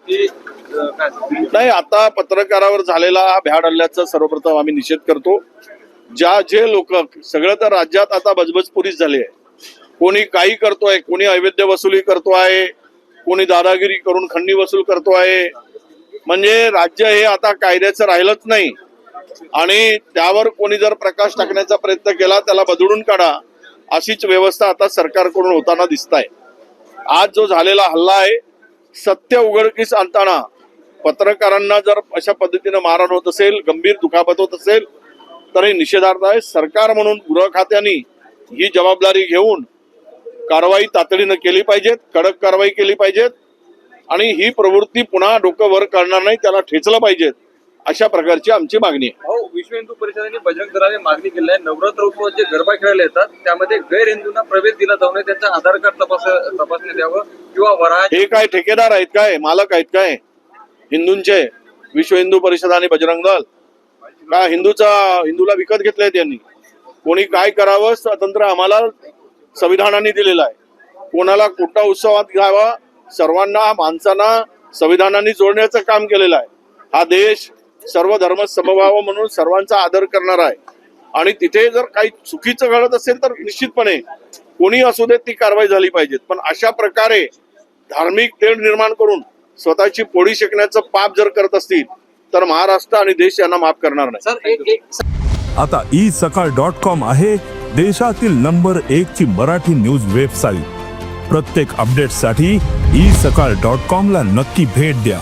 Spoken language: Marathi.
नाही, आता पत्रकारावर झालेला हा भ्याड हल्ल्याचा सर्वप्रथम आम्ही निषेध करतो. जे लोक सगळं तर राज्यात आता बजबजपुरीच झाली आहे. कोणी काही करतोय, कोणी अवैध वसुली करतो आहे, कोणी दादागिरी करून खंडणी वसूल करतो आहे. म्हणजे राज्य हे आता कायद्याचं राहिलंच नाही आणि त्यावर कोणी जर प्रकाश टाकण्याचा प्रयत्न केला त्याला बदलून काढा अशीच व्यवस्था आता सरकारकडून होताना दिसत आहे. आज जो झालेला हल्ला आहे, सत्य उघडकीस आणताना पत्रकारांना जर अशा पद्धतीने मारहाण होत असेल, गंभीर दुखापत होत असेल तर हे निषेधार्थ आहे. सरकार म्हणून गृह खात्याने ही जबाबदारी घेऊन कारवाई तातडीनं केली पाहिजेत, कडक कारवाई केली पाहिजेत आणि ही प्रवृत्ती पुन्हा डोकं वर करणार नाही, त्याला ठेचलं पाहिजेत, अशा प्रकारची आमची मागणी आहे. विश्व हिंदू परिषदेने बजरंग दलाने मागणी केली आहे, नवरात्र उत्सवात जे गरबा खेळायला येतात त्यामध्ये गैर हिंदूंना प्रवेश दिला जाऊ नये, त्यांचं आधार कार्ड तपासणी द्यावं किंवा वराह. हे काय ठेकेदार आहेत काय, मालक आहेत काय हिंदूंचे? विश्व हिंदू परिषद आणि बजरंग दल का हिंदूला विकत घेतलंय त्यांनी? कोणी काय करावं स्वातंत्र्य आम्हाला संविधानाने दिलेलं आहे. कोणाला कुठला उत्सवात घ्यावा, सर्वांना माणसांना संविधानाने जोडण्याचं काम केलेलं आहे. हा देश सर्व धर्म समभाव म्हणून सर्वांचा आदर करणार आहे आणि तिथे जर काही चुकीचं घडत असेल तर निश्चितपणे कोणी असू देत ती कारवाई झाली पाहिजे. पण अशा प्रकारे धार्मिक तेढ निर्माण करून स्वतःची पोळी शेकण्याचं पाप जर करत असतील तर महाराष्ट्र आणि देश यांना माफ करणार नाही. आता isakal.com आहे देशातील नंबर 1 ची मराठी न्यूज वेबसाईट. प्रत्येक अपडेटसाठी isakal.com ला नक्की भेट द्या.